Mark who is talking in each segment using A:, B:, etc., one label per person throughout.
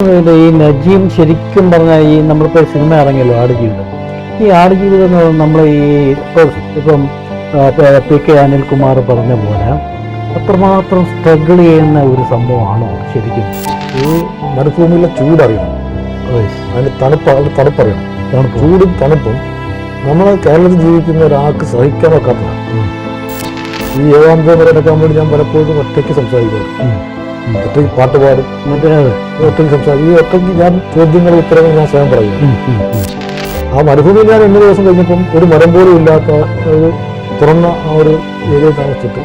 A: ഈ നജീം ശരിക്കും പറഞ്ഞാൽ ഈ നമ്മളിപ്പോൾ സിനിമ ഇറങ്ങിയല്ലോ ആടുജീവിതം. ഈ ആടുജീവിതം എന്ന് പറയുന്നത് നമ്മൾ ഇപ്പം പി കെ അനിൽകുമാർ പറഞ്ഞ പോലെ അത്രമാത്രം സ്ട്രഗിൾ ചെയ്യുന്ന ഒരു സംഭവമാണോ ശരിക്കും?
B: ഈ മരുഭൂമിയിലെ ചൂടറിയണം, അതിന് തണുപ്പറിയണം. ചൂടും തണുപ്പും നമ്മളെ കേരളത്തിൽ ജീവിക്കുന്ന ഒരാൾക്ക് സഹിക്കാൻ വെക്കാത്തതാണ്. ഈ ഏകാന്തം എടുക്കാൻ വേണ്ടി ഞാൻ പലപ്പോഴും ഒറ്റയ്ക്ക് സംസാരിക്കും, ഒറ്റയ്ക്ക് പാട്ട് പാടും, ഒറ്റയ്ക്ക് സംസാരിക്കും. ഈ ഒറ്റയ്ക്ക് ഞാൻ ചോദ്യങ്ങളും ഉത്തരവും ഞാൻ സ്വയം പറയും. ആ മരുഭൂമിയിൽ ഞാൻ 1 ദിവസം കഴിഞ്ഞപ്പം ഒരു മരം പോലും ഇല്ലാത്ത ഒരു തുറന്ന ആ ഒരു ഏരിയ താമസിച്ചിട്ട്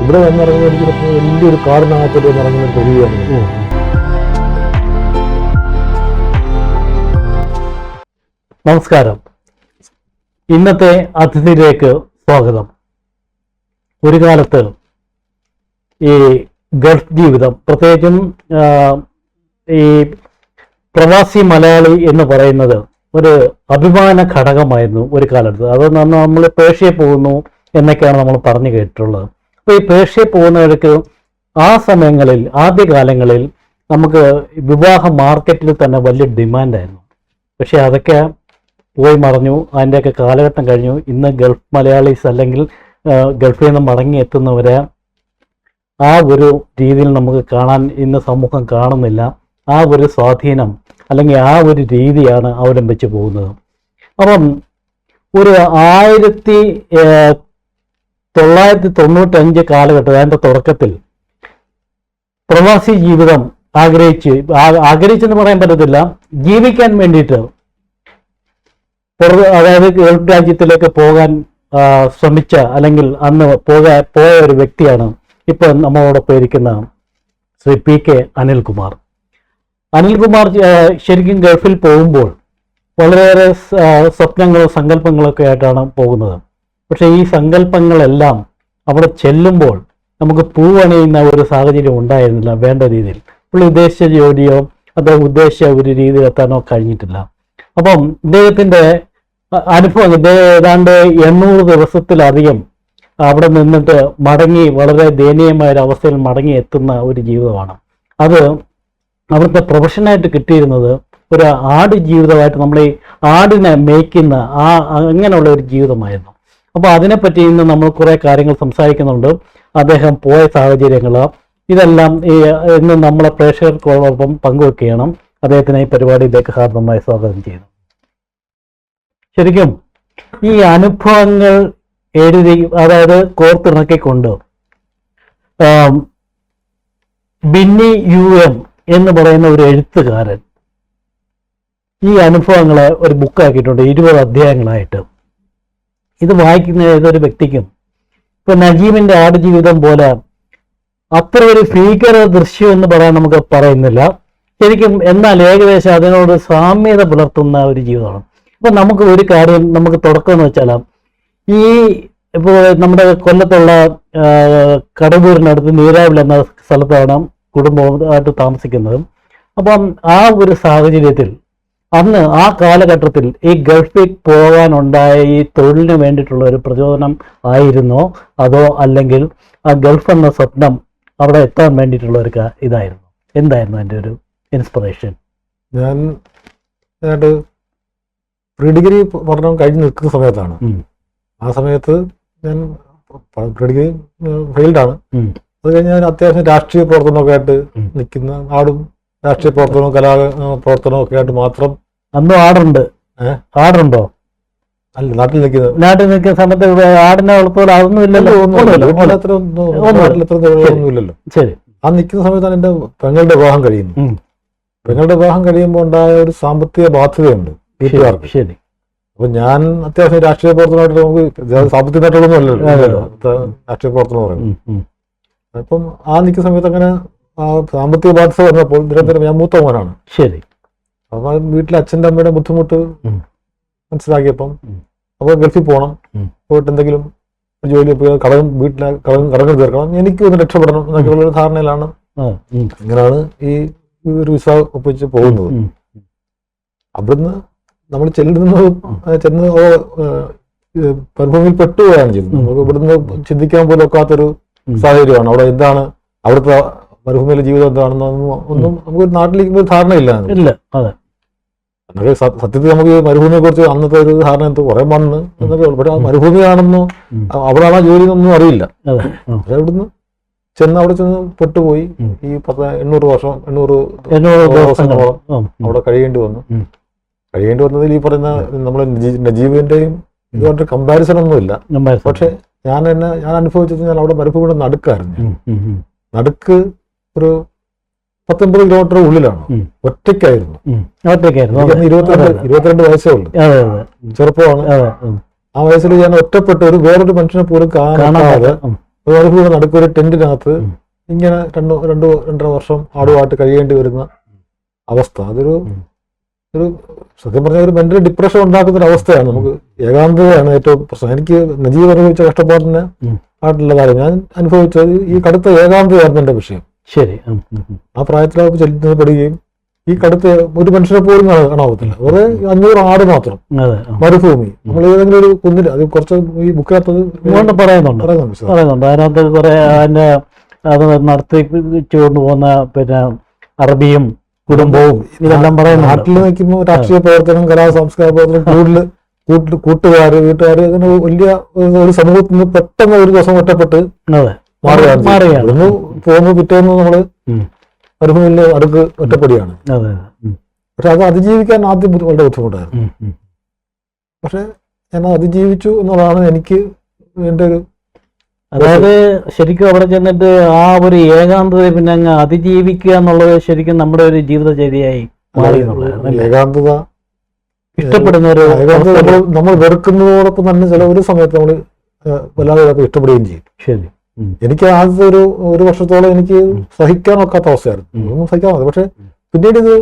B: ഇവിടെ വന്നിറങ്ങുന്ന എനിക്ക് വലിയൊരു കാടിനകത്തോട്ട് വന്നിറങ്ങുന്ന ഒരു കഴിയുകയാണ്.
A: നമസ്കാരം, ഇന്നത്തെ അതിഥിയിലേക്ക് സ്വാഗതം. ഒരു കാലത്ത് ഈ ഗൾഫ് ജീവിതം, പ്രത്യേകിച്ചും ഈ പ്രവാസി മലയാളി എന്ന് പറയുന്നത് ഒരു അഭിമാന ഘടകമായിരുന്നു ഒരു കാലത്ത്. അത് നമ്മൾ പേർഷ്യയിൽ പോകുന്നു എന്നൊക്കെയാണ് നമ്മൾ പറഞ്ഞു കേട്ടിട്ടുള്ളത്. അപ്പോൾ ഈ പേർഷ്യയിൽ പോകുന്നവർക്ക് ആ സമയങ്ങളിൽ, ആദ്യകാലങ്ങളിൽ നമുക്ക് വിവാഹ മാർക്കറ്റിൽ തന്നെ വലിയ ഡിമാൻഡായിരുന്നു. പക്ഷേ അതൊക്കെ പോയി മറഞ്ഞു, അതിൻ്റെയൊക്കെ കാലഘട്ടം കഴിഞ്ഞു. ഇന്ന് ഗൾഫ് മലയാളീസ് അല്ലെങ്കിൽ ഗൾഫിൽ നിന്ന് മടങ്ങി എത്തുന്നവരെ ആ ഒരു രീതിയിൽ നമുക്ക് കാണാൻ ഇന്ന് സമൂഹം കാണുന്നില്ല. ആ ഒരു സ്വാധീനം അല്ലെങ്കിൽ ആ ഒരു രീതിയാണ് അവലംബിച്ച് പോകുന്നത്. അപ്പം ഒരു 1995 കാലഘട്ടം, അതിൻ്റെ തുടക്കത്തിൽ പ്രവാസി ജീവിതം ആഗ്രഹിച്ചെന്ന് പറയാൻ പറ്റത്തില്ല, ജീവിക്കാൻ വേണ്ടിയിട്ട് അതായത് ഗൾഫ് രാജ്യത്തിലേക്ക് പോകാൻ ശ്രമിച്ച അല്ലെങ്കിൽ അന്ന് പോയ ഒരു വ്യക്തിയാണ് ഇപ്പോൾ നമ്മളോടൊപ്പം ഇരിക്കുന്ന ശ്രീ പി കെ അനിൽകുമാർ. അനിൽകുമാർ ശരിക്കും ഗൾഫിൽ പോകുമ്പോൾ വളരെയേറെ സ്വപ്നങ്ങളും സങ്കല്പങ്ങളൊക്കെ ആയിട്ടാണ് പോകുന്നത്. പക്ഷേ ഈ സങ്കല്പങ്ങളെല്ലാം അവിടെ ചെല്ലുമ്പോൾ നമുക്ക് പൂവണിയുന്ന ഒരു സാഹചര്യം ഉണ്ടായിരുന്നില്ല വേണ്ട രീതിയിൽ. പുള്ളി ഉദ്ദേശിച്ച ജോലിയോ അദ്ദേഹം ഉദ്ദേശിച്ച ഒരു രീതിയിൽ എത്താനോ കഴിഞ്ഞിട്ടില്ല. അപ്പം ഇദ്ദേഹത്തിൻ്റെ അനുഭവം, ഇദ്ദേഹം ഏതാണ്ട് 800 ദിവസത്തിലധികം അവിടെ നിന്നിട്ട് മടങ്ങി, വളരെ ദയനീയമായ ഒരു അവസ്ഥയിൽ മടങ്ങി എത്തുന്ന ഒരു ജീവിതമാണ്. അത് അവിടുത്തെ പ്രൊഫഷനായിട്ട് കിട്ടിയിരുന്നത് ഒരു ആട് ജീവിതമായിട്ട്, നമ്മൾ ഈ ആടിനെ മേയ്ക്കുന്ന അങ്ങനെയുള്ള ഒരു ജീവിതമായിരുന്നു. അപ്പോൾ അതിനെപ്പറ്റി ഇന്ന് നമ്മൾ കുറേ കാര്യങ്ങൾ സംസാരിക്കുന്നുണ്ട്. അദ്ദേഹം പോയ സാഹചര്യങ്ങൾ, ഇതെല്ലാം ഇന്ന് നമ്മളെ പ്രേക്ഷകർക്കൊപ്പം പങ്കുവെക്കുകയാണ്. അദ്ദേഹത്തിനെ ഈ പരിപാടിയിലേക്ക് ഹാർദമായി സ്വാഗതം ചെയ്യുന്നു. ശരിക്കും ഈ അനുഭവങ്ങൾ എഴുതി, അതായത് കോർത്തിണക്കിക്കൊണ്ട് ബിന്നി UM എന്ന് പറയുന്ന ഒരു എഴുത്തുകാരൻ ഈ അനുഭവങ്ങളെ ഒരു ബുക്കാക്കിയിട്ടുണ്ട്, 20 അധ്യായങ്ങളായിട്ട്. ഇത് വായിക്കുന്ന ഏതൊരു വ്യക്തിക്കും ഇപ്പൊ നജീമിന്റെ ആടുജീവിതം പോലെ അത്ര ഒരു ഭീകര ദൃശ്യം എന്ന് പറയാൻ നമുക്ക് പറയുന്നില്ല ശരിക്കും, എന്നാൽ ഏകദേശം അതിനോട് സാമ്യത പുലർത്തുന്ന ഒരു ജീവിതമാണ്. ഇപ്പൊ നമുക്ക് ഒരു കാര്യം നമുക്ക് തുടക്കം എന്ന് വെച്ചാൽ, ഈ ഇപ്പോൾ നമ്മുടെ കൊല്ലത്തുള്ള കടവൂരിനടുത്ത് നീരാവിൽ എന്ന സ്ഥലത്താണ് കുടുംബമായിട്ട് താമസിക്കുന്നത്. അപ്പം ആ ഒരു സാഹചര്യത്തിൽ അന്ന് ആ കാലഘട്ടത്തിൽ ഈ ഗൾഫിൽ പോകാനുണ്ടായ ഈ തൊഴിലിന് വേണ്ടിയിട്ടുള്ള ഒരു പ്രചോദനം ആയിരുന്നോ, അതോ അല്ലെങ്കിൽ ആ ഗൾഫ് എന്ന സ്വപ്നം അവിടെ എത്താൻ വേണ്ടിയിട്ടുള്ള ഒരു ഇതായിരുന്നു? എന്തായിരുന്നു എൻ്റെ ഒരു ഇൻസ്പിറേഷൻ?
B: ഞാൻ പ്രീ ഡിഗ്രി പഠനം കഴിഞ്ഞ് നിൽക്കുന്ന സമയത്താണ്. ആ സമയത്ത് ഞാൻ പ്രീ ഡിഗ്രി ഫെയിൽഡാണ്. അത് കഴിഞ്ഞ് ഞാൻ അത്യാവശ്യം രാഷ്ട്രീയ പ്രവർത്തനമൊക്കെ ആയിട്ട് നിൽക്കുന്ന ആടും, രാഷ്ട്രീയ പ്രവർത്തനവും പ്രവർത്തനവും ഒക്കെ ആയിട്ട് മാത്രം.
A: അന്നും ആടുണ്ട്? ആടുണ്ടോ?
B: അല്ല, നാട്ടിൽ
A: നിൽക്കുന്ന സമയത്ത് ആടിനെ വളർത്തുമ്പോൾ അതൊന്നും ഇല്ലല്ലോ,
B: ഒന്നുമില്ലല്ലോ. ശരി. ആ നിൽക്കുന്ന സമയത്താണ് എൻ്റെ പെങ്ങളുടെ വിവാഹം കഴിയുന്നത്. പെങ്ങളുടെ വിവാഹം കഴിയുമ്പോൾ ഉണ്ടായ ഒരു സാമ്പത്തിക ബാധ്യതയുണ്ട് വീട്ടുകാർക്ക്.
A: ശരി.
B: അപ്പൊ ഞാൻ അത്യാവശ്യം രാഷ്ട്രീയ പ്രവർത്തനമായിട്ട്, നമുക്ക് സാമ്പത്തിക നേട്ടങ്ങളൊന്നും അല്ലല്ലോ രാഷ്ട്രീയ പ്രവർത്തനം പറയുന്നത്. അപ്പം ആ നിൽക്കുന്ന സമയത്ത് അങ്ങനെ സാമ്പത്തിക ബാധ്യത വന്നപ്പോൾ നിരന്തരം, ഞാൻ മൂത്ത മോനാണ്.
A: ശരി.
B: അപ്പൊ വീട്ടിലെ അച്ഛൻ്റെ അമ്മയുടെ ബുദ്ധിമുട്ട് മനസ്സിലാക്കിയപ്പം അപ്പോൾ ഗൾഫിൽ പോകണം, പോയിട്ട് എന്തെങ്കിലും ജോലി, കടങ്ങൾ തീർക്കണം, എനിക്ക് ഒന്ന് രക്ഷപ്പെടണം എന്നൊക്കെയുള്ള ഒരു ധാരണയിലാണ് ഇങ്ങനെയാണ് ഈ ഒരു വിസ ഒപ്പിച്ച് പോകുന്നത്. അവിടുന്ന് നമ്മൾ ചെന്ന് മരുഭൂമിയിൽ പെട്ടുപോയാണ് ചെയ്യുന്നത്. നമുക്ക് ഇവിടുന്ന് ചിന്തിക്കാൻ പോലും ഒക്കാത്തൊരു സാഹചര്യമാണ്. അവിടെ എന്താണ് അവിടുത്തെ മരുഭൂമിയിലെ ജീവിതം എന്താണെന്നൊന്നും നമുക്ക് നാട്ടിലേക്ക് ഒരു ധാരണയില്ല.
A: ഇല്ല. അതെ.
B: എന്നൊക്കെ സത്യത്തിൽ നമുക്ക് മരുഭൂമിയെ കുറിച്ച് അന്നത്തെ ഒരു ധാരണ എന്തോ കുറെ മണ്ണ് എന്നൊക്കെ ഉള്ളു. പക്ഷെ മരുഭൂമിയാണെന്നോ അവിടെയാണോ ജോലി എന്നൊന്നും അറിയില്ല. പക്ഷെ അവിടുന്ന് അവിടെ ചെന്ന് പെട്ടുപോയി. ഈ 800 ദിവസങ്ങളോളം അവിടെ കഴിയേണ്ടി വന്നതിൽ ഈ പറയുന്ന നമ്മളെ നജീബിന്റെയും ഇതുകൊണ്ട് കമ്പാരിസൺ ഒന്നുമില്ല. പക്ഷെ ഞാൻ അനുഭവിച്ചത് ഞാൻ അവിടെ മരുഭൂമിയുടെ നടുക്കായിരുന്നു. നടുക്ക് ഒരു 19 കിലോമീറ്റർ ഉള്ളിലാണ്. ഒറ്റയ്ക്കായിരുന്നു. 22 വയസ്സേ ഉള്ളൂ. ചെറുപ്പമാണ്. ആ വയസ്സിൽ ഞാൻ ഒറ്റപ്പെട്ട് വേറൊരു മനുഷ്യനെ പോലും കാണാതെ മരുഭൂമിയുടെ നടുക്കൊരു ടെന്റിനകത്ത് ഇങ്ങനെ 2-2.5 വർഷം ആടുമായിട്ട് കഴിയേണ്ടി വരുന്ന അവസ്ഥ. അതൊരു സത്യം പറഞ്ഞ ഒരു മെന്റൽ ഡിപ്രഷൻ ഉണ്ടാക്കുന്ന ഒരു അവസ്ഥയാണ്. നമുക്ക് ഏകാന്തതയാണ് ഏറ്റവും പ്രശ്നം. എനിക്ക് നജീബ് അനുഭവിച്ച കഷ്ടപ്പാടിനെ ആയിട്ടുള്ളതാണ് ഞാൻ അനുഭവിച്ചത്. ഈ കടുത്ത ഏകാന്തതയായിരുന്നു എന്റെ വിഷയം.
A: ശരി.
B: ആ പ്രായത്തിലേക്ക് ചെല്ലുന്നപ്പെടുകയും ഈ കടുത്ത ഒരു മനുഷ്യനെ പോലും കാണാവത്തില്ല. വെറുതെ 500 ആട് മാത്രം മരുഭൂമി. നമ്മൾ ഏതെങ്കിലും ഒരു കുന്നിൽ അത് കുറച്ച് ഈ ബുക്കിനകത്ത്
A: പറയുന്നുണ്ട്. അതിനകത്ത് കുറെ അത് നടത്തിച്ചുകൊണ്ട് പോകുന്ന പിന്നെ അറബിയും കുടുംബവും ഇതെല്ലാം പറയുന്നത്.
B: നാട്ടിൽ നിൽക്കുമ്പോൾ രാഷ്ട്രീയ പ്രവർത്തനം, സാംസ്കാരിക പ്രവർത്തനം, കൂട്ടുകാര്, വീട്ടുകാര്, അങ്ങനെ വലിയ ഒരു സമൂഹത്തിൽ നിന്ന് പെട്ടെന്ന് ഒരു ദിവസം ഒറ്റപ്പെട്ട് മാറുകയാണ്. പോകുമ്പോൾ പിറ്റേന്ന് നമ്മള് മരുഭൂമിയിലെ അടുക്ക് ഒറ്റപ്പെടുകയാണ്. പക്ഷെ അത് അതിജീവിക്കാൻ ആദ്യം വളരെ ബുദ്ധിമുട്ടായിരുന്നു. പക്ഷെ ഞാൻ അതിജീവിച്ചു എന്നുള്ളതാണ് എനിക്ക് എൻ്റെ ഒരു.
A: അതായത് ശരിക്കും അവിടെ ചെന്നിട്ട് ആ ഒരു ഏകാന്തത പിന്നെ അങ്ങ് അതിജീവിക്കുക എന്നുള്ളത് ശരിക്കും നമ്മുടെ ഒരു ജീവിതചര്യയായി മാറി.
B: ഏകാന്തത
A: ഇഷ്ടപ്പെടുന്ന ഒരു
B: നമ്മൾ വെറുക്കുന്നതോടൊപ്പം തന്നെ ചില ഒരു സമയത്ത് നമ്മൾ വല്ലാതെ ഇഷ്ടപ്പെടുകയും ചെയ്യും.
A: ശരി.
B: എനിക്ക് ആദ്യത്തെ ഒരു വർഷത്തോളം എനിക്ക് സഹിക്കാൻ ഒക്കാത്ത അവസ്ഥയായിരുന്നു. ഒന്നും സഹിക്കാൻ പറ്റില്ല. പക്ഷെ പിന്നീട് ഇത്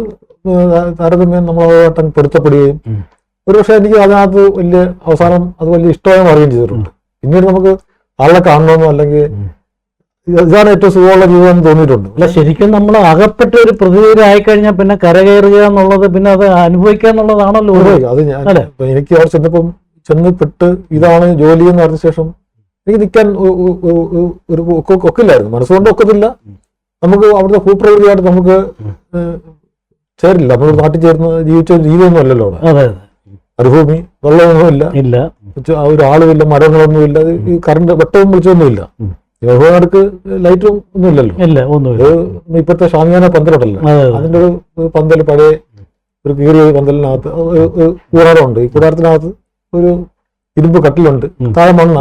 B: താരതമ്യം നമ്മളായിട്ട് പൊരുത്തപ്പെടുകയും ഒരുപക്ഷെ എനിക്ക് അതിനകത്ത് വലിയ അവസാനം അത് വലിയ ഇഷ്ടമായി മാറുകയും ചെയ്തിട്ടുണ്ട്. പിന്നീട് നമുക്ക് ആളെ കാണണമെന്നോ അല്ലെങ്കിൽ ഇതാണ് ഏറ്റവും സുഖമുള്ള ജീവിതം എന്ന് തോന്നിയിട്ടുണ്ട്.
A: അല്ല, ശരിക്കും നമ്മൾ അകപ്പെട്ട ഒരു പ്രതിനിധിയായി കഴിഞ്ഞാൽ പിന്നെ കരകയറുക എന്നുള്ളത് പിന്നെ അത് അനുഭവിക്കുക എന്നുള്ളതാണല്ലോ.
B: അത് ഞാൻ എനിക്ക് അവിടെ ചെന്നപ്പെട്ട് ഇതാണ് ജോലി എന്ന് പറഞ്ഞ ശേഷം എനിക്ക് നിൽക്കാൻ ഒരു ഒക്കില്ലായിരുന്നു. മനസ്സുകൊണ്ട് ഒക്കത്തില്ല. നമുക്ക് അവിടുത്തെ ഭൂപ്രകൃതിയായിട്ട് നമുക്ക് ചേരില്ല. നമ്മൾ നാട്ടിൽ ചേർന്ന് ജീവിച്ച ജീവിതമൊന്നും അല്ലല്ലോ അവിടെ. മരുഭൂമി, വെള്ളമൊന്നുമില്ല, ഒരു ആളുമില്ല, മരങ്ങളൊന്നുമില്ല, ഈ കറണ്ട് വെട്ടവും വിളിച്ചൊന്നുമില്ല. മരുഭൂമിക്ക് ലൈറ്റും ഒന്നും ഇല്ലല്ലോ. ഇപ്പോഴത്തെ ഷാമിയാന പന്തലുണ്ടല്ലോ, അതിന്റെ ഒരു പന്തൽ, പഴയ ഒരു കീറിയ പന്തലിനകത്ത് ഒരു കൂടാരമുണ്ട്. ഈ കൂടാരത്തിനകത്ത് ഒരു ഇരുമ്പ് കട്ടിലുണ്ട്, താഴെ മണ്ണ്.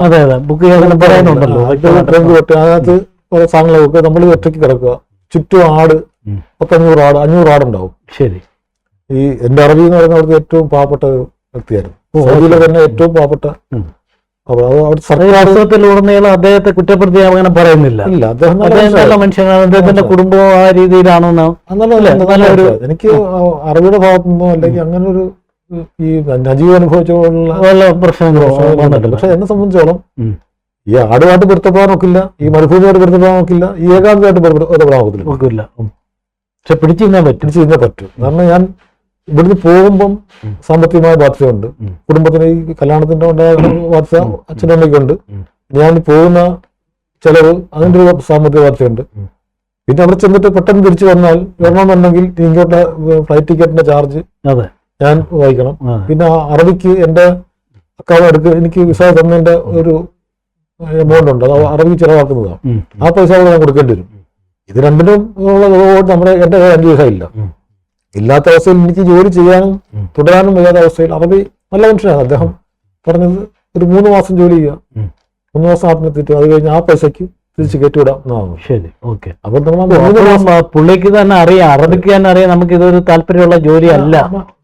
B: അതിനകത്ത് കുറെ സാധനങ്ങളൊക്കെ നമ്മൾ ഒറ്റയ്ക്ക് കിടക്കുക. ചുറ്റും ആട്, 500 ആടുണ്ടാവും.
A: ശരി.
B: ഈ എന്റെ അറബി എന്ന് പറയുന്ന അവിടുത്തെ ഏറ്റവും പാവപ്പെട്ട വ്യക്തിയായിരുന്നു. സൗദിയിലെ തന്നെ ഏറ്റവും പാവപ്പെട്ട.
A: സർക്കാരിലുടനീളം അദ്ദേഹത്തെ കുറ്റപ്പെടുത്തി അങ്ങനെ പറയുന്നില്ല.
B: ഇല്ല, അദ്ദേഹം
A: നല്ല മനുഷ്യനാണ്. അദ്ദേഹത്തിന്റെ കുടുംബം ആ രീതിയിലാണെന്ന്
B: എനിക്ക് അറബിയുടെ ഭാഗത്തുനിന്നോ അല്ലെങ്കിൽ അങ്ങനെ ഒരു ഈ നജീബ് അനുഭവിച്ചുള്ള പ്രശ്നങ്ങൾ. പക്ഷെ എന്നെ സംബന്ധിച്ചോളം ഈ ആടുമായിട്ട് പൊരുത്തപ്പെടാൻ നോക്കില്ല, ഈ മരുഭൂമിയായിട്ട് പൊരുത്തപ്പെടാൻ നോക്കില്ല, ഈ ഏകാന്തമായിട്ട് പൊരുത്തപ്പെടാൻ നോക്കില്ല.
A: പക്ഷെ പിടിച്ചിരുന്നേ
B: പറ്റും. കാരണം ഞാൻ ഇവിടുന്ന് പോകുമ്പം സാമ്പത്തികമായ ബാധ്യതയുണ്ട്. കുടുംബത്തിന് ഈ കല്യാണത്തിന്റെ ഉണ്ടായ ബാധ്യത അച്ഛനും അമ്മയ്ക്കുണ്ട്. ഞാൻ പോകുന്ന ചെലവ്, അതിന്റെ ഒരു സാമ്പത്തിക ബാധ്യതയുണ്ട്. പിന്നെ അവിടെ ചെന്നിട്ട് പെട്ടെന്ന് തിരിച്ചു വരണമെന്നുണ്ടെങ്കിൽ ഇങ്ങോട്ട് ഫ്ലൈറ്റ് ടിക്കറ്റിന്റെ ചാർജ് ഞാൻ വഹിക്കണം. പിന്നെ അറബിക്ക് എന്റെ അക്കൗണ്ട് എടുക്കുക, എനിക്ക് വിസ തന്നതിന്റെ ഒരു എമൗണ്ട് ഉണ്ട്, അത് അറബിക്ക് ചിലവാക്കുന്നതാണ്. ആ പൈസ ഞാൻ കൊടുക്കേണ്ടി വരും. ഇത് രണ്ടിനും നമ്മുടെ എന്റെ 5 പൈസ ഇല്ല. ഇല്ലാത്ത അവസ്ഥയിൽ എനിക്ക് ജോലി ചെയ്യാനും തുടരാനും വയ്യാത്ത അവസ്ഥയിൽ അറബി നല്ല മനുഷ്യനാണ്. അദ്ദേഹം പറഞ്ഞത് ഒരു 3 മാസം ജോലി ചെയ്യുക, 3 മാസം ആത്മഹത്യ, അത് കഴിഞ്ഞ് ആ പൈസക്ക് തിരിച്ച് കയറ്റിവിടാം എന്നാണ്.
A: ശരി, ഓക്കെ. അപ്പൊ പുള്ളിക്ക് തന്നെ അറിയാം, അറബിക്ക് തന്നെ അറിയാം നമുക്ക് ഇതൊരു താല്പര്യമുള്ള ജോലി അല്ല.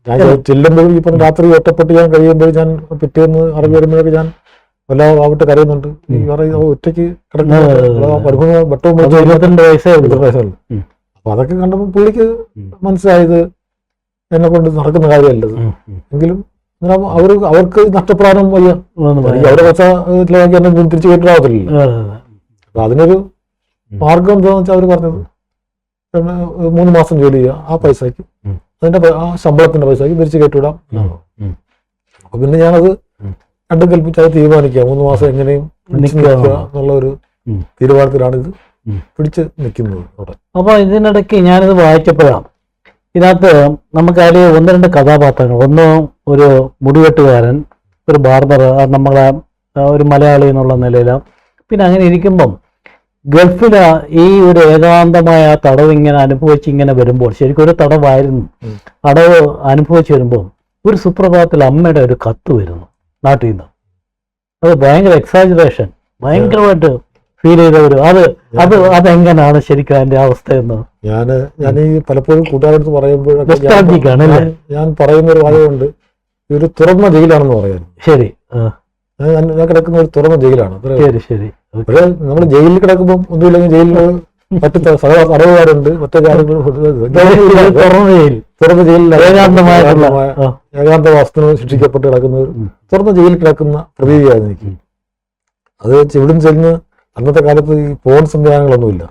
B: ഞാൻ ചെല്ലുമ്പോഴും ഇപ്പം രാത്രി ഒറ്റപ്പെട്ട് ഞാൻ കഴിയുമ്പോൾ ഞാൻ പിറ്റേന്ന് അറബി വരുമ്പോഴൊക്കെ ഞാൻ വല്ലാതെ ആവട്ടെ കരയുന്നുണ്ട്. ഈ ഒറ്റയ്ക്ക് കിടക്കുന്ന വെട്ടവും
A: 22 വയസ്സേ
B: ഉള്ളൂ. അപ്പൊ അതൊക്കെ കണ്ടപ്പോൾ പുള്ളിക്ക് മനസ്സിലായത് എന്നെ കൊണ്ട് നടക്കുന്ന കാര്യമല്ലത്. എങ്കിലും അവർക്ക് നഷ്ടപ്പെടാനും വയ്യ. അവരുടെ പൈസ എന്നെ തിരിച്ചു കയറ്റാവത്തില്ലല്ലോ. അപ്പൊ അതിനൊരു മാർഗം എന്താണെന്ന് വെച്ചാൽ അവർ പറഞ്ഞത് 3 മാസം ജോലി ചെയ്യുക, ആ പൈസക്ക് അതിന്റെ ആ ശമ്പളത്തിന്റെ പൈസക്ക് തിരിച്ചു കയറ്റിവിടാം. അപ്പൊ പിന്നെ ഞാനത് രണ്ടും കൽപ്പിച്ച് അത് തീരുമാനിക്കുക. 3 മാസം എങ്ങനെയും എന്നുള്ള ഒരു തീരുമാനത്തിലാണ് ഇത് പിടിച്ച് നിൽക്കുന്നത് അവിടെ.
A: അപ്പോൾ ഇതിനിടയ്ക്ക് ഞാനിത് വായിച്ചപ്പോഴാണ് ഇതിനകത്ത് നമുക്കതിൽ ഒന്ന് രണ്ട് കഥാപാത്രങ്ങൾ, ഒന്ന് ഒരു മുടിവെട്ടുകാരൻ, ഒരു ബാർബർ, നമ്മളെ ഒരു മലയാളി എന്നുള്ള നിലയിൽ. പിന്നെ അങ്ങനെ ഇരിക്കുമ്പം ഗൾഫിൽ ഈ ഒരു ഏകാന്തമായ തടവ് ഇങ്ങനെ അനുഭവിച്ചിങ്ങനെ വരുമ്പോൾ, ശരിക്കും ഒരു തടവായിരുന്നു, തടവ് അനുഭവിച്ച് വരുമ്പോൾ ഒരു സുപ്രഭാതത്തിൽ അമ്മയുടെ ഒരു കത്ത് വരുന്നു നാട്ടിൽ നിന്ന്. അത് ഭയങ്കര എക്സാജറേഷൻ, ഭയങ്കരമായിട്ട് ഫീൽ ചെയ്തവര് അതെങ്ങനെയാണ് ശരിക്കും അതിന്റെ അവസ്ഥയെന്ന്
B: ഞാൻ ഈ പലപ്പോഴും കൂട്ടുകാരെടുത്ത് പറയുമ്പോഴൊക്കെ ഞാൻ പറയുന്ന ഒരു വാദമുണ്ട്, ഒരു തുറന്ന ജയിലാണെന്ന് പറയാൻ.
A: ശരി,
B: ഞാൻ കിടക്കുന്ന ഒരു തുറന്ന ജയിലാണ്.
A: ശരി ശരി.
B: പക്ഷേ നമ്മൾ ജയിലിൽ കിടക്കുമ്പോൾ ഒന്നുമില്ലെങ്കിൽ ജയിലിൽ മറ്റു തടവുകാരുണ്ട്, മറ്റു കാര്യങ്ങൾ. തുറന്ന ജയിലിൽ ഏകാന്തവാസത്തിന് ശിക്ഷിക്കപ്പെട്ട് കിടക്കുന്ന തുറന്ന ജയിലിൽ കിടക്കുന്ന പ്രതീതിയായിരുന്നു എനിക്ക്. അത് ഇവിടുന്ന് ചെന്ന് അന്നത്തെ കാലത്ത് ഈ ഫോൺ സംവിധാനങ്ങളൊന്നുമില്ല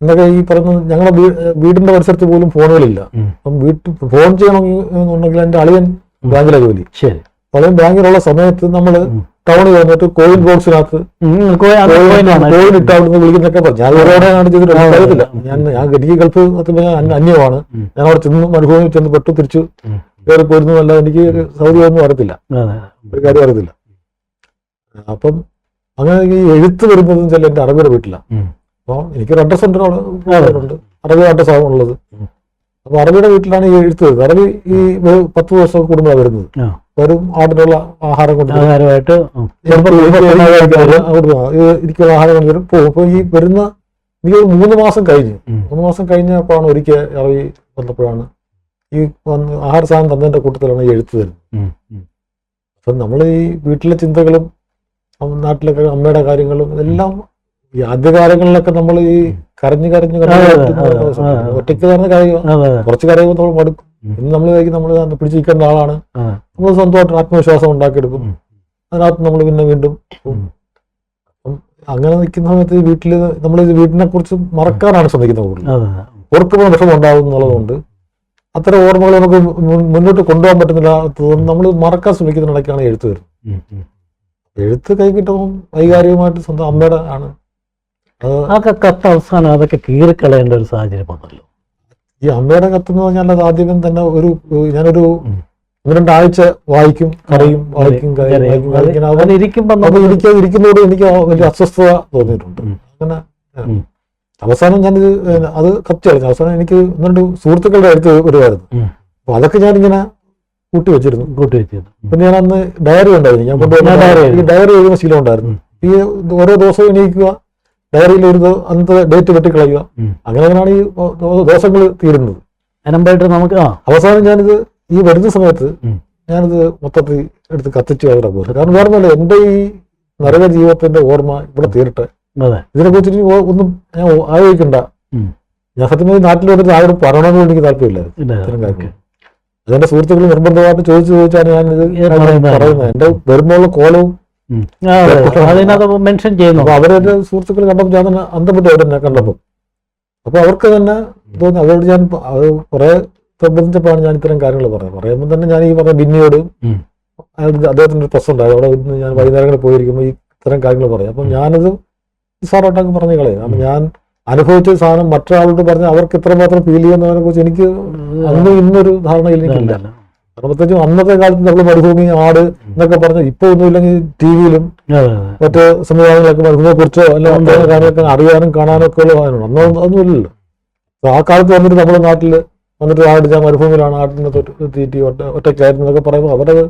B: എന്നൊക്കെ ഈ പറയുന്ന ഞങ്ങളുടെ വീടിന്റെ പരിസരത്ത് പോലും ഫോണുകളില്ല. അപ്പം ഫോൺ ചെയ്യണമെന്നുണ്ടെങ്കിൽ എൻ്റെ അളിയൻ ബാങ്കിലെ ജോലി. അളിയൻ ബാങ്കിലുള്ള സമയത്ത് നമ്മള് ടൗണിൽ വന്നിട്ട് കോയിൻ ബോക്സിനകത്ത് കോയിൻ ഇട്ട് അവിടുന്ന് വിളിക്കുന്നൊക്കെ പറഞ്ഞു. ഞാൻ ഇവരോടാണ് ചെയ്തിട്ട് അറിയത്തില്ല. എനിക്ക് ഗൾഫ് അന്യമാണ്. ഞാൻ അവിടെ ചെന്ന് മരുഭൂമി ചെന്ന് പെട്ടു തിരിച്ചു കയറി പോയിരുന്നു അല്ല, എനിക്ക് സൗദി ഒന്നും അറിയത്തില്ല, ഒരു കാര്യം അറിയത്തില്ല. അപ്പം അങ്ങനെ ഈ എഴുത്ത് വരുന്നത് വെച്ചാൽ എന്റെ അറബിയുടെ വീട്ടിലാണ്. അപ്പൊ എനിക്കൊരു അഡ്രസ് ഉണ്ട്, അറബി അഡ്രസ് ആണ് ഉള്ളത്. അപ്പൊ അറബിയുടെ വീട്ടിലാണ് ഈ എഴുത്ത് വരുന്നത്. അറബി ഈ 10 ദിവസം കൂടുമ്പോഴാണ് വരുന്നത്. വരും, ആടിനുള്ള ആഹാരം കൊണ്ട് എനിക്കുള്ള ആഹാരം കൊണ്ട് വരും, പോകും. അപ്പൊ ഈ വരുന്ന എനിക്ക് 3 മാസം കഴിഞ്ഞപ്പോഴാണ് ഒരിക്കൽ അറബി വന്നപ്പോഴാണ് ഈ ആഹാര സാധനം തന്നതിന്റെ കൂട്ടത്തിലാണ് ഈ എഴുത്ത് വരുന്നത്. അപ്പൊ നമ്മൾ ഈ വീട്ടിലെ ചിന്തകളും നാട്ടിലൊക്കെ അമ്മയുടെ കാര്യങ്ങളും എല്ലാം ഈ ആദ്യകാലങ്ങളിലൊക്കെ നമ്മൾ ഈ കരഞ്ഞു ഒറ്റയ്ക്ക് കയറുന്ന കാര്യമാണ്. കുറച്ച് കരയുമ്പോൾ നമ്മൾ മടുക്കും. ഇന്ന് നമ്മൾ നമ്മൾ പിടിച്ചിരിക്കേണ്ട ആളാണ്. നമ്മൾ സ്വന്തമായിട്ട് ആത്മവിശ്വാസം ഉണ്ടാക്കിയെടുക്കും. അതിനകത്ത് നമ്മൾ പിന്നെ വീണ്ടും അങ്ങനെ നിൽക്കുന്ന സമയത്ത് വീട്ടിൽ നമ്മൾ വീട്ടിനെ കുറിച്ച് മറക്കാനാണ് ശ്രമിക്കുന്നത്. കൂടുതൽ ഓർക്കുമ്പോൾ വിഷമം ഉണ്ടാവും എന്നുള്ളതുകൊണ്ട് അത്തരം ഓർമ്മകൾ നമുക്ക് മുന്നോട്ട് കൊണ്ടുപോകാൻ പറ്റുന്നില്ല. നമ്മൾ മറക്കാൻ ശ്രമിക്കുന്നിടയ്ക്കാണ് എഴുത്ത് വരുന്നത്. എഴുത്ത് കൈ കിട്ടുമ്പോൾ വൈകാരികമായിട്ട് സ്വന്തം അമ്മയുടെ ആണ്.
A: അതൊക്കെ കത്ത് അവസാനം അതൊക്കെ കീറിക്കളയേണ്ട ഒരു സാഹചര്യം വന്നല്ലോ.
B: ഈ അമ്മയുടെ കത്തെന്ന് പറഞ്ഞാൽ അത് ആദ്യമേ തന്നെ ഞാനൊരു 1-2 ആഴ്ച വായിക്കും, കരയും, വായിക്കും. ഇരിക്കുന്നതോട് എനിക്ക് വലിയ അസ്വസ്ഥത തോന്നിയിട്ടുണ്ട്. അങ്ങനെ അവസാനം ഞാനിത് അത് കത്തി കളഞ്ഞു. അവസാനം എനിക്ക് 1-2 സുഹൃത്തുക്കളുടെ അടുത്ത് വരുമായിരുന്നു. അപ്പൊ അതൊക്കെ ഞാനിങ്ങനെ കൂട്ടി വെച്ചിരുന്നു. പിന്നെ ഞാൻ അന്ന് ഡയറി ഉണ്ടായിരുന്നു. ഞാൻ കൊണ്ടുവന്ന ഈ ഡയറി എഴുതുന്ന ശീലം ഉണ്ടായിരുന്നു. ഈ ഓരോ ദിവസവും എണീക്കുക, ഡയറിയിൽ അന്നത്തെ ഡേറ്റ് വെട്ടിക്കളയുക. അങ്ങനെയാണ് ഈ ദിവസങ്ങൾ തീരുന്നത്.
A: നമുക്ക്
B: അവസാനം ഞാനിത് ഈ വരുന്ന സമയത്ത് ഞാനിത് മൊത്തത്തിൽ എടുത്ത് കത്തിച്ചു അവിടെ പോകുന്നത്. കാരണം വേറെ ഒന്നുമല്ല, എന്റെ ഈ നരക ജീവിതത്തിന്റെ ഓർമ്മ ഇവിടെ തീരട്ടെ. ഇതിനെ കുറിച്ച് ഒന്നും ഞാൻ ആലോചിക്കണ്ട. ഞാൻ സത്യമായി നാട്ടിൽ വന്നിട്ട് ആരോടും പറയണമെന്ന് എനിക്ക് താല്പര്യമില്ലായിരുന്നു ഇത്തരം കാര്യം. അതെന്റെ സുഹൃത്തുക്കൾ നിർബന്ധമായിട്ട് ചോദിച്ചാണ് ഞാനിത് പറയുന്നത്. എന്റെ വരുമ്പോഴുള്ള കോലവും
A: മെൻഷൻ ചെയ്യുന്നു.
B: അപ്പൊ അവരുടെ സുഹൃത്തുക്കൾ കണ്ടപ്പോൾ ഞാൻ തന്നെ അന്തപ്പെട്ട് അവരെന്നെ കണ്ടപ്പോൾ. അപ്പൊ അവർക്ക് തന്നെ തോന്നി. അവരോട് ഞാൻ അത് കുറെ നിർബന്ധിച്ചപ്പോഴാണ് ഞാൻ ഇത്തരം കാര്യങ്ങൾ പറയുമ്പോൾ തന്നെ ഞാൻ ഈ പറഞ്ഞ ബിന്നിയോട് അദ്ദേഹത്തിന്റെ ഒരു പ്രശ്നം ഉണ്ടായത്. അവിടെ ഞാൻ വൈകുന്നേരങ്ങളിൽ പോയിരിക്കുമ്പോൾ ഈ ഇത്തരം കാര്യങ്ങൾ പറയും. അപ്പൊ ഞാനത് സാറോട്ടൊക്കെ പറഞ്ഞു കളയും. കാരണം ഞാൻ അനുഭവിച്ച സാധനം മറ്റൊരാളോട് പറഞ്ഞ് അവർക്ക് എത്രമാത്രം ഫീൽ ചെയ്യുന്നതിനെ കുറിച്ച് എനിക്ക് അന്ന് ഇന്നൊരു ധാരണയിൽ എനിക്കില്ല. കാരണം പ്രത്യേകിച്ചും അന്നത്തെ കാലത്ത് നമ്മൾ മരുഭൂമി, ആട് എന്നൊക്കെ പറഞ്ഞാൽ ഇപ്പൊ ഒന്നുമില്ലെങ്കിൽ ടിവിയിലും മറ്റ് സംവിധാനങ്ങളൊക്കെ മരുഭൂമിയെ കുറിച്ചോ അല്ലെങ്കിൽ കാര്യങ്ങളൊക്കെ അറിയാനും കാണാനും ഒക്കെ ഉള്ള സാധനമാണ്. അന്നൊന്നുമില്ലല്ലോ. ആ കാലത്ത് വന്നിട്ട് നമ്മുടെ നാട്ടിൽ വന്നിട്ട് ആട് ഞാൻ മരുഭൂമിയിലാണ്, ആടിനെ തീറ്റി ഒറ്റയ്ക്കായിരുന്നു എന്നൊക്കെ പറയുമ്പോൾ അവരത്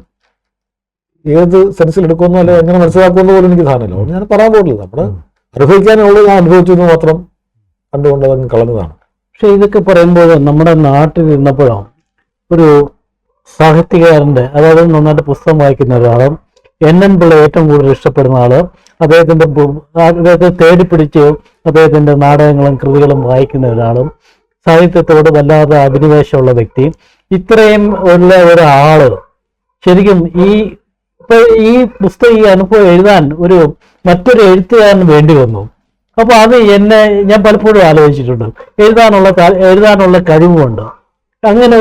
B: ഏത് സെൻസിൽ എടുക്കുമെന്നോ അല്ലെങ്കിൽ എങ്ങനെ മനസ്സിലാക്കുമെന്ന് പോലും എനിക്ക് ധാരണയില്ല. അതുകൊണ്ട് ഞാൻ പറയാൻ പോകില്ല. നമ്മുടെ അനുഭവിക്കാനുള്ളത് ഞാൻ അനുഭവിച്ചു എന്ന് മാത്രം കണ്ടുകൊണ്ട് അതങ്ങ് കളഞ്ഞതാണ്.
A: പക്ഷെ ഇതൊക്കെ പറയുമ്പോൾ നമ്മുടെ നാട്ടിൽ ഇരുന്നപ്പോഴാണ് ഒരു സാഹിത്യകാരന്റെ, അതായത് നന്നായിട്ട് പുസ്തകം വായിക്കുന്ന ഒരാളും NN പിള്ള ഏറ്റവും കൂടുതൽ ഇഷ്ടപ്പെടുന്ന ആള്, അദ്ദേഹത്തെ തേടിപ്പിടിച്ച് അദ്ദേഹത്തിന്റെ നാടകങ്ങളും കൃതികളും വായിക്കുന്ന ഒരാളും സാഹിത്യത്തോട് വല്ലാതെ അഭിനിവേശമുള്ള വ്യക്തി, ഇത്രയും ഉള്ള ഒരാള് ശരിക്കും ഈ പുസ്തകം, ഈ അനുഭവം എഴുതാൻ മറ്റൊരു എഴുത്തുകാരന് വേണ്ടി വന്നു. അപ്പൊ അത് ഞാൻ പലപ്പോഴും ആലോചിച്ചിട്ടുണ്ട്. എഴുതാനുള്ള കഴിവുണ്ട്. അങ്ങനെ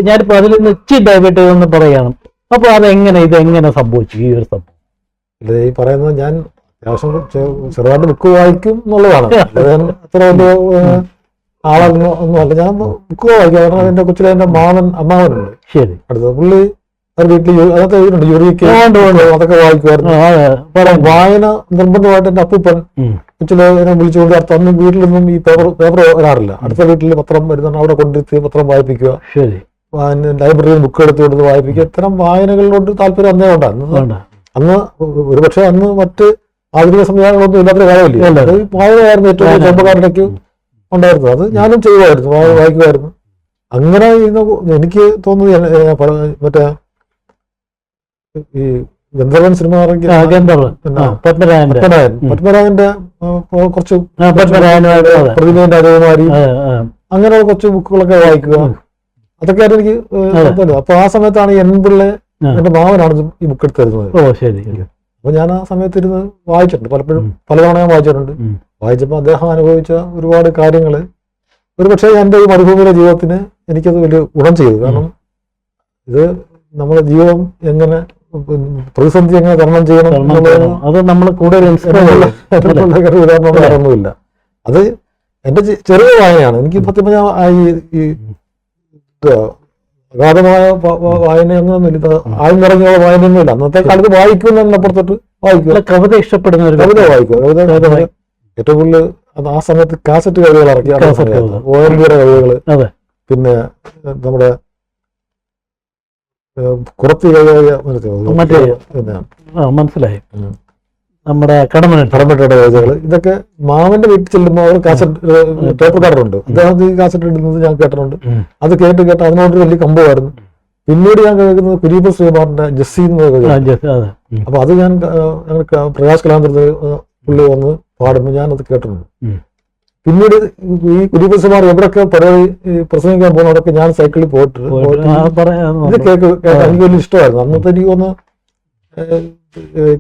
A: ഞാനിപ്പോ അതിൽ നിന്ന് ഡൈവേർട്ട് ചെയ്തെന്ന് പറയണം. അപ്പൊ ഇതെങ്ങനെ സംഭവിച്ചു ഈ ഒരു സംഭവം?
B: ഈ പറയുന്നത് ഞാൻ അത്യാവശ്യം ചെറുതായിട്ട് ബുക്ക് വായിക്കും എന്നുള്ളതാണ്. അത്ര വലിയ ഒന്നും അല്ല. ഞാൻ ബുക്ക് വായിക്കും. കാരണം എന്റെ കൊച്ചിലെ എന്റെ അമ്മാവനുണ്ട്
A: ശരി
B: അടുത്ത പുള്ളി വീട്ടിൽ അതൊക്കെ എഴുതുന്നുണ്ട്. യൂറിക്ക് അതൊക്കെ വായിക്കുമായിരുന്നു. വായന നിർബന്ധമായിട്ട് എന്റെ അപ്പൂപ്പൻ കൊച്ചിലെ എന്നെ വിളിച്ചുകൊണ്ട് അന്ന് വീട്ടിലൊന്നും ഈ പേപ്പർ വരാറില്ല. അടുത്ത വീട്ടിൽ പത്രം വരുന്നുണ്ട്, അവിടെ കൊണ്ടിരുത്തി പത്രം വായിപ്പിക്കുക, ലൈബ്രറിയിൽ ബുക്ക് എടുത്ത് കൊടുത്ത് വായിപ്പിക്കുക. ഇത്തരം വായനകളിലോട്ട് താല്പര്യം അന്നേ ഉണ്ടായിരുന്നു. അന്ന് ഒരുപക്ഷെ അന്ന് മറ്റ് ആധുനിക സംവിധാനങ്ങളൊന്നും ഇല്ലാത്ത കാര്യമില്ല. അത് വായനയായിരുന്നു ഏറ്റവും ചെറുപ്പക്കാരുടെക്ക് ഉണ്ടായിരുന്നത്. അത് ഞാനും ചെയ്യുമായിരുന്നു, വായിക്കുമായിരുന്നു. അങ്ങനെ എനിക്ക് തോന്നുന്നത് മറ്റേ ഈ ഗന്ധർവൻ സിനിമ പത്മരാജന്റെ കുറച്ച് പ്രതിമേന്റെ രാജകുമാരി അങ്ങനെയുള്ള കുറച്ച് ബുക്കുകളൊക്കെ വായിക്കുക, അതൊക്കെ ആയിരുന്നു എനിക്ക്. അപ്പൊ ആ സമയത്താണ് എൻപിള്ളെ എന്റെ മാവനാണ് ഈ ബുക്ക് എടുത്ത് തരുന്നത്. അപ്പൊ ഞാൻ ആ സമയത്ത് ഇരുന്ന് വായിച്ചിട്ടുണ്ട്, പലപ്പോഴും പലതവണ ഞാൻ വായിച്ചിട്ടുണ്ട്. വായിച്ചപ്പോൾ അദ്ദേഹം അനുഭവിച്ച ഒരുപാട് കാര്യങ്ങള് ഒരുപക്ഷെ എന്റെ ഈ മരുഭൂമിയിലെ ജീവിതത്തിന് എനിക്കത് വലിയ ഗുണം ചെയ്തു. കാരണം ഇത് നമ്മുടെ ജീവിതം എങ്ങനെ പ്രതിസന്ധി എങ്ങനെ തരണം ചെയ്യണം
A: അത് നമ്മൾ കൂടുതൽ
B: ഉദാഹരണമൊന്നുമില്ല. അത് എന്റെ ചെറിയ വായനയാണ്. എനിക്ക് സത്യം പറഞ്ഞാൽ ഈ അഗാധമായ വായന അങ്ങനെയൊന്നുമില്ല, ആദ്യം നിറഞ്ഞ വായനയൊന്നുമില്ല. അന്നത്തെ കാലത്ത് വായിക്കുന്നതിനപ്പുറത്തോട്ട് വായിക്കുക.
A: കവിത ഇഷ്ടപ്പെടുന്ന ഒരു
B: കവിത വായിക്കുക. ഏറ്റവും കൂടുതൽ ആ സമയത്ത് കാസറ്റ് കവിതകൾ ഇറക്കി, ഓരോ കവിതകള്, പിന്നെ നമ്മുടെ കുറത്തി
A: മനസ്സിലായി, നമ്മുടെ
B: കടമനിട്ടയുടെ കവിതകൾ. ഇതൊക്കെ മാമന്റെ വീട്ടിൽ ചെല്ലുമ്പോൾ അവർ കാസറ്റ് ടേപ്പ് റെക്കോർഡറുണ്ട്, അദ്ദേഹം ഈ കാസറ്റ് ഇടുന്നത് ഞാൻ കേട്ടിട്ടുണ്ട്. അത് കേട്ട് അതിനോടൊരു വലിയ കമ്പമായിരുന്നു. പിന്നീട് ഞാൻ കേൾക്കുന്നത് കുര്യപ്പ ശ്രീകുമാറിന്റെ ജസ്സി എന്ന കവിത. അപ്പൊ അത് ഞാൻ പ്രകാശ് കലാന്തരത്തിൽ പുള്ളി വന്ന് പാടുമ്പോൾ ഞാൻ അത് കേട്ടിട്ടുണ്ട്. പിന്നീട് ഈ കുര്യപ്പ ശ്രീകുമാർ എവിടെയൊക്കെ പരിപാടി പ്രസംഗിക്കാൻ പോകുന്നവരൊക്കെ ഞാൻ സൈക്കിളിൽ പോയിട്ട് ഇത് കേൾക്കാൻ എനിക്ക് വലിയ ഇഷ്ടമായിരുന്നു. അന്നത്തെ എനിക്ക് ഒന്ന്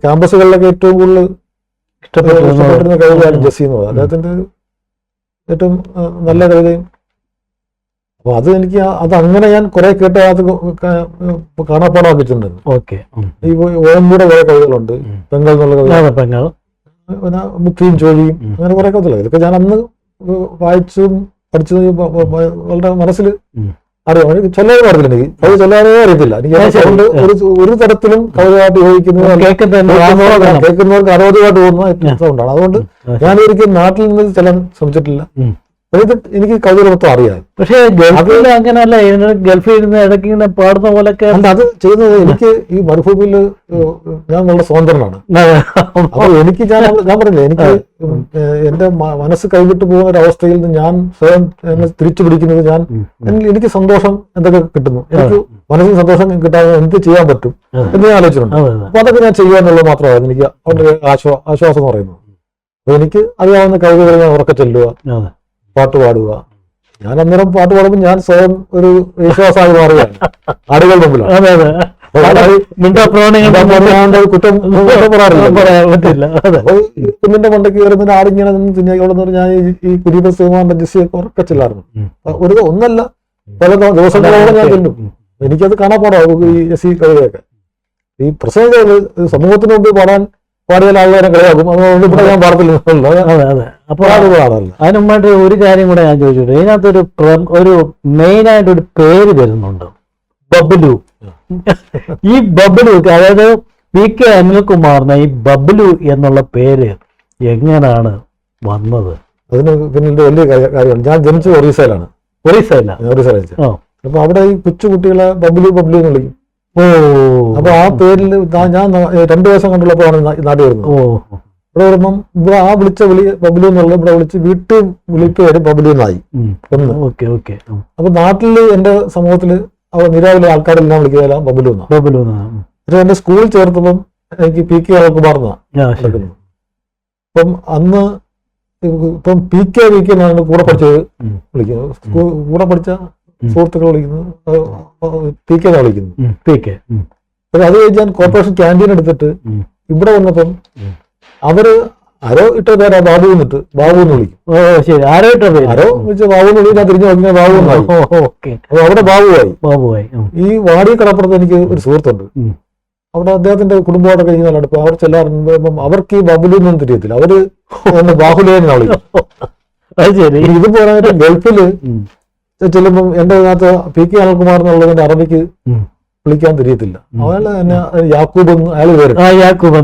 B: ക്യാമ്പസുകളിലൊക്കെ ഏറ്റവും കൂടുതൽ ഇഷ്ടപ്പെട്ടിരുന്ന കവിതയാണ് ജസ്സി എന്ന് പറയുന്നത്. അദ്ദേഹത്തിന്റെ ഏറ്റവും നല്ല കവിതയും. അപ്പൊ അത് എനിക്ക് അത് അങ്ങനെ ഞാൻ കുറെ കേട്ട അത് കാണാപ്പാടാക്കിയിട്ടുണ്ടായിരുന്നു. ഈ ഓയമ്പൂടെ കുറെ കവിതകളുണ്ട്, പെങ്ങൾ എന്നുള്ള കവിത, പിന്നെ മുക്കിയും ചോഴിയും, അങ്ങനെ കുറെ കവിതകൾ. ഇതൊക്കെ ഞാൻ അന്ന് വായിച്ചും പഠിച്ചതും വളരെ മനസ്സിൽ അറിയാം. എനിക്ക് ചൊല്ലാനും അറിയില്ല, എനിക്ക് കവിത ചൊല്ലാനേ അറിയത്തില്ല. എനിക്ക് അതുകൊണ്ട് ഒരു തരത്തിലും കവിതയായിട്ട് ഉപയോഗിക്കുന്നത് കേൾക്കുന്നവർക്ക് അരോധമായിട്ട് തോന്നുന്ന സൗണ്ടാണ്. അതുകൊണ്ട് ഞാൻ ഒരിക്കലും നാട്ടിൽ നിന്ന് ചെല്ലാൻ ശ്രമിച്ചിട്ടില്ല. എനിക്ക് കവിത മൊത്തം അറിയാം.
A: പക്ഷേ ഗൾഫിൽ അങ്ങനെയല്ല, ഗൾഫിൽ ഇരുന്ന് ഇടയ്ക്ക് ഇങ്ങനെ പാടുന്ന പോലൊക്കെ
B: അത് ചെയ്യുന്നത്. എനിക്ക് ഈ മരുഭൂമിയിൽ ഞാൻ വളരെ സ്വതന്ത്രനാണ്. അപ്പൊ എനിക്ക് ഞാൻ പറഞ്ഞില്ലേ, എനിക്ക് എന്റെ മനസ്സ് കൈവിട്ടു പോകുന്ന ഒരു അവസ്ഥയിൽ നിന്ന് ഞാൻ സ്വയം തിരിച്ചു പിടിക്കുന്നത് എനിക്ക് സന്തോഷം എന്തൊക്കെ കിട്ടുന്നു, എനിക്ക് മനസ്സിന് സന്തോഷം കിട്ടാതെ എന്ത് ചെയ്യാൻ പറ്റും എന്ന് ഞാൻ ആലോചിച്ചിട്ടുണ്ട്. അപ്പൊ അതൊക്കെ ഞാൻ ചെയ്യുക എന്നുള്ളത് മാത്രമായിരുന്നു എനിക്ക് അവരുടെ ആശ്വാസം എന്ന് പറയുന്നത്. അപ്പൊ എനിക്ക് അറിയാവുന്ന കവിതകൾ ഞാൻ ഉറക്കെ ചെല്ലുക, പാട്ട് പാടുക. ഞാൻ അന്നേരം പാട്ട് പാടുമ്പോൾ ഞാൻ സ്വയം ഒരു വിശ്വാസമായി മാറുകയാണ് ആടുകൾ മുമ്പിലാണ്. കുറ്റം പറയാൻ പറ്റില്ല. കുഞ്ഞിന്റെ മണ്ടയ്ക്ക് കയറുന്ന ആടിങ്ങനെ നിന്ന് തിന്നോളെന്ന് ഞാൻ ഈ കുര്യപ്പ ശ്രീകുമാറിന്റെ ജസ്സിയൊക്കെ ഉറക്കെ ചെല്ലാറുണ്ട്. ഒരു ഒന്നല്ല പല ദിവസങ്ങളോടെ ഞാൻ ചെല്ലും. എനിക്കത് കാണാപ്പാടാവും ഈ ജസ്സി കവിതയൊക്കെ. ഈ പ്രസംഗങ്ങൾ സമൂഹത്തിന് മുമ്പ് പാടിയാൽ ആൾക്കാരെ കളിയാക്കും, അതുകൊണ്ട് ഇവിടെ ഞാൻ പാടത്തില്ല.
A: അപ്പൊ അതിന് മുമ്പായിട്ട് ഒരു കാര്യം കൂടെ ഞാൻ ചോദിച്ചിട്ടുണ്ട്. ഇതിനകത്തൊരു മെയിനായിട്ടൊരു പേര് വരുന്നുണ്ട്, ബബ്ലു. ഈ ബബ്ലു, അതായത് PK അനിൽകുമാറിന് ഈ ബബ്ലു എന്നുള്ള പേര് എങ്ങനെയാണ് വന്നത്?
B: അതിന് പിന്നെ വലിയ കാര്യമാണ്. ഞാൻ ജനിച്ചത് ഒറീസയിലാണ്. അപ്പൊ അവിടെ ഈ കൊച്ചുകുട്ടികളെ ബബ്ലു ബബ്ലു എന്ന് വിളിക്കും. അപ്പൊ ആ പേരിൽ ഞാൻ 2 ദിവസം കണ്ടുള്ളപ്പോഴാണ് നാട്ടിൽ വരുന്നത്. ഇവിടെ വരുമ്പം ഇവിടെ ആ വിളിച്ച വിളി ബബ്ലു എന്നുള്ളത് ഇവിടെ വിളിച്ച് വീട്ടിൽ വിളിപ്പേര് ബബ്ലു എന്നായി ഒന്ന്. അപ്പൊ നാട്ടില് എന്റെ സമൂഹത്തില് നിരവധി ആൾക്കാരെല്ലാം വിളിക്കുകയല്ല ബബ്ലു എന്നാണ്. പക്ഷെ എന്റെ സ്കൂളിൽ ചേർത്തപ്പം എനിക്ക് PK അനിൽകുമാർ എന്നാണ്. അപ്പം അന്ന് ഇപ്പം PK എന്നാണ് കൂടെ പഠിച്ചത് വിളിക്കുന്നത്. കൂടെ പഠിച്ച സുഹൃത്തുക്കൾ വിളിക്കുന്നത് PK എന്നാണ് വിളിക്കുന്നത്. പക്ഷെ അത് കഴിഞ്ഞ് ഞാൻ കോർപ്പറേഷൻ ക്യാൻറ്റീൻ എടുത്തിട്ട് ഇവിടെ വന്നപ്പം അവര് ആരോ ഇട്ട പേരാ ബാബു എന്നിട്ട് ബാബു എന്ന് വിളിക്കും. ആരോ വിളിച്ച ബാബു എന്ന് വിളിച്ച് ഞാൻ തിരിഞ്ഞു നോക്കിയാൽ ബാബു എന്നായി. അപ്പൊ അവിടെ ബാബുവായി. ഈ വാടി കടപ്പുറത്ത് എനിക്ക് ഒരു സുഹൃത്തുണ്ട്. അവിടെ അദ്ദേഹത്തിന്റെ കുടുംബമായിട്ട് കഴിഞ്ഞാൽ അടുപ്പം അവർ ചെല്ലാറുണ്ട്. അവർക്ക് ഈ ബബുലു ഒന്നും തിരിയത്തില്ല, അവര് ബാഹുലേനെ വിളിക്കും.
A: അത് ശരി.
B: ഇത് പോരായിട്ട് ഗൾഫില് ചെല്ലുമ്പം എന്റെ ഇതിനകത്ത് പി.കെ. അനിൽകുമാർ എന്നുള്ളതിന്റെ അറബിക്ക് വിളിക്കാൻ തിരിയത്തില്ല. അയാള് എന്നെ യാക്കൂബ് എന്ന് അയാൾ പേര്,
A: യാക്കൂബ്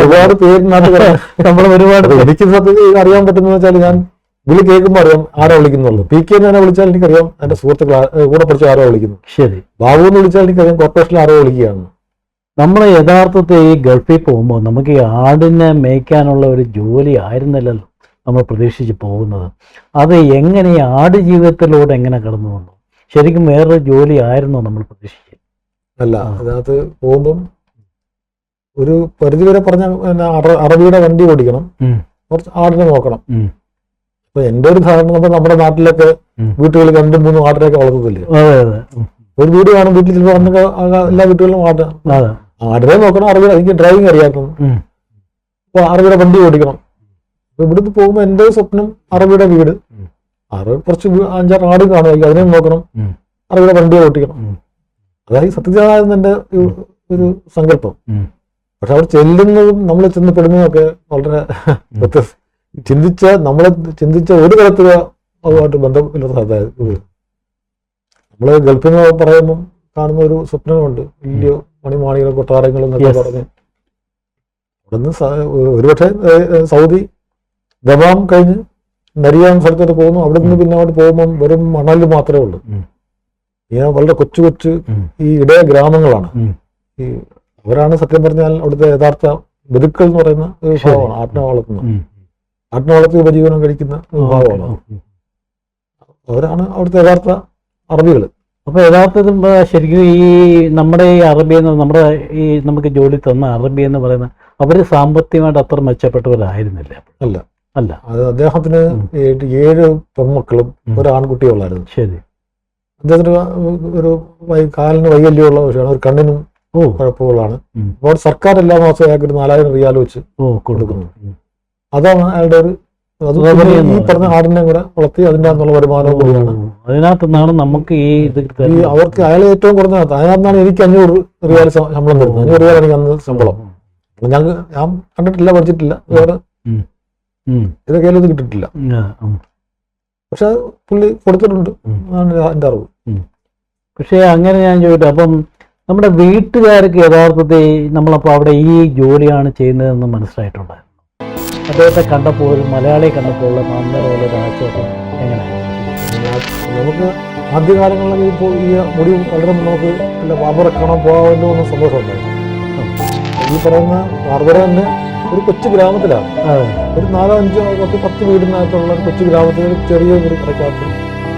B: ഒരുപാട് പേരിനകത്ത് നമ്മൾ ഒരുപാട് എനിക്ക് സത്യത്തിൽ അറിയാൻ പറ്റുന്ന വെച്ചാൽ ഞാൻ വിളി കേൾക്കുമ്പോൾ അറിയാം ആരാ വിളിക്കുന്നുള്ളൂ. പി.കെ. എന്നെ വിളിച്ചാൽ എനിക്കറിയാം എന്റെ സുഹൃത്തുക്കൾ കൂടെ പഠിച്ച ആരോ വിളിക്കുന്നു.
A: ശരി.
B: ബാബു എന്ന് വിളിച്ചാൽ എനിക്കറിയാം കോർപ്പറേഷനിൽ ആരോ വിളിക്കുകയാണ്.
A: നമ്മൾ യഥാർത്ഥത്തിൽ ഈ ഗൾഫിൽ പോകുമ്പോൾ നമുക്ക് ഈ ആടിനെ മേയ്ക്കാനുള്ള ഒരു ജോലി ആയിരുന്നില്ലല്ലോ നമ്മൾ പ്രതീക്ഷിച്ച് പോകുന്നത്. അത് എങ്ങനെ ഈ ആട് ജീവിതത്തിലൂടെ എങ്ങനെ കടന്നു വന്നു? ശരിക്കും വേറൊരു ജോലി ആയിരുന്നോ നമ്മൾ പ്രതീക്ഷിച്ചത്?
B: അല്ല, അതിനകത്ത് പോകുമ്പം ഒരു പരിധിവരെ പറഞ്ഞ അറബിയുടെ വണ്ടി ഓടിക്കണം, കുറച്ച് ആടിനെ നോക്കണം. അപ്പൊ എന്റെ ഒരു ധാരണ നമ്മുടെ നാട്ടിലൊക്കെ വീട്ടുകളിൽ 2-3 ആടിനെയൊക്കെ വളർത്തത്തില്ലേ. ഒരു വീട് കാണും, വീട്ടിൽ ചിലപ്പോൾ എല്ലാ വീട്ടുകളിലും ആടിനെ നോക്കണം. അറബിയുടെ എനിക്ക് ഡ്രൈവിംഗ് അറിയാത്തത്, അപ്പൊ അറബിയുടെ വണ്ടി ഓടിക്കണം. അപ്പൊ ഇവിടുന്ന് പോകുമ്പോൾ എന്റെ സ്വപ്നം അറബിയുടെ വീട്, കുറച്ച് 5-6 ആട് കാണുമായിരിക്കും, അതിനെ നോക്കണം, അറബിയുടെ വണ്ടി ഓടിക്കണം. അതായത് സത്യജാതായിരുന്നു എന്റെ ഒരു സങ്കല്പം. പക്ഷെ അവിടെ ചെല്ലുന്നതും നമ്മൾ ചെന്ന് പെടുന്നതൊക്കെ വളരെ നമ്മളെ ചിന്തിച്ച ഒരു തരത്തില് അതുമായിട്ട് ബന്ധമില്ലാത്ത അതായത് നമ്മള് ഗൾഫിൽ നിന്ന് പറയുമ്പം കാണുന്ന ഒരു സ്വപ്നമുണ്ട്, വലിയ മണിമാണികളും കൊട്ടാരങ്ങളും എന്നൊക്കെ പറഞ്ഞ്. അവിടുന്ന് ഒരുപക്ഷെ സൗദി ദമാം കഴിഞ്ഞ് നരിയാൻ സ്ഥലത്തോട്ട് പോകുന്നു. അവിടെ നിന്ന് പിന്നെ അവിടെ പോകുമ്പം വെറും മണല് മാത്രമേ ഉള്ളൂ. ഇങ്ങനെ വളരെ കൊച്ചു കൊച്ചു ഈ ഇടയ ഗ്രാമങ്ങളാണ്. ഈ അവരാണ് സത്യം പറഞ്ഞാൽ അവിടുത്തെ യഥാർത്ഥ ബതുക്കൾ എന്ന് പറയുന്ന ഒരു വിഭാഗമാണ്. ആട്ടിനെ വളർത്തി ഉപജീവനം കഴിക്കുന്ന വിഭാഗമാണ്. അവരാണ് അവിടുത്തെ യഥാർത്ഥ അറബികൾ.
A: അപ്പൊ യഥാർത്ഥത്തിൽ ശരിക്കും ഈ നമ്മുടെ ഈ അറബി എന്ന് നമുക്ക് ജോലി തന്ന അറബി എന്ന് പറയുന്ന അവര് സാമ്പത്തികമായിട്ട് അത്ര മെച്ചപ്പെട്ടവരായിരുന്നില്ല. അല്ല,
B: അത് അദ്ദേഹത്തിന് 7 പെൺമക്കളും ഒരു ആൺകുട്ടിയും ഉള്ളായിരുന്നു.
A: ശരി.
B: അദ്ദേഹത്തിന് ഒരു കാലിന് വൈകല്യമുള്ള വിഷയമാണ്, ഒരു കണ്ണിനും കുഴപ്പമുള്ളതാണ്. അപ്പോൾ സർക്കാർ എല്ലാ മാസവും അയാൾക്ക് ഒരു 4000 റിയാൽ വെച്ച് കൊടുക്കുന്നു. അതാണ് അയാളുടെ ഒരു ഈ പറഞ്ഞ ആടിനെ കൂടെ വളർത്തി അതിൻ്റെ അകത്തുള്ള വരുമാനവും കൂടിയാണ്.
A: അതിനകത്തുനിന്നാണ് നമുക്ക് ഈ
B: അവർക്ക് അയാൾ ഏറ്റവും കുറഞ്ഞ അതിനകത്താണ് എനിക്ക് 500 റിയാൽ ശമ്പളം തരുന്നത്. 500 റിയാൽ എനിക്ക് അന്ന് ശമ്പളം. ഞാൻ കണ്ടിട്ടില്ല, പഠിച്ചിട്ടില്ല, വേറെ ഇതൊക്കെ ഇത് കിട്ടിയിട്ടില്ല. പക്ഷെ പുള്ളി കൊടുത്തിട്ടുണ്ട്, എൻ്റെ അറിവ്.
A: പക്ഷെ അങ്ങനെ ഞാൻ ചോദിച്ചു, അപ്പം നമ്മുടെ വീട്ടുകാർക്ക് യഥാർത്ഥത്തിൽ നമ്മളപ്പോൾ അവിടെ ഈ ജോലിയാണ് ചെയ്യുന്നതെന്ന് മനസ്സിലായിട്ടുണ്ടായിരുന്നു. അദ്ദേഹത്തെ കണ്ടപ്പോൾ ഒരു മലയാളിയെ കണ്ടപ്പോൾ ഉള്ള നന്ദനുള്ള ഒരു ആശ്വാസം എങ്ങനെയാണ്?
B: നമുക്ക് ആദ്യകാലങ്ങളിലൊക്കെ ഇപ്പോൾ ഈ മുടി വളരെ നമുക്ക് ബാർബറെ കാണാൻ പോകാമല്ലോ എന്ന സന്തോഷമുണ്ടായിരുന്നു. ഈ പറയുന്ന ബാർബറ തന്നെ ഒരു കൊച്ചു ഗ്രാമത്തിലാണ്, ഒരു 4-5-10 വീടിനകത്തുള്ള ഒരു കൊച്ചു ഗ്രാമത്തിൽ ചെറിയ ഒരു കടക്കകത്ത്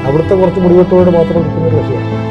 B: അവിടുത്തെ കുറച്ച് മുടിവെട്ടോട് മാത്രം നിൽക്കുന്ന ഒരു വിഷയമാണ്.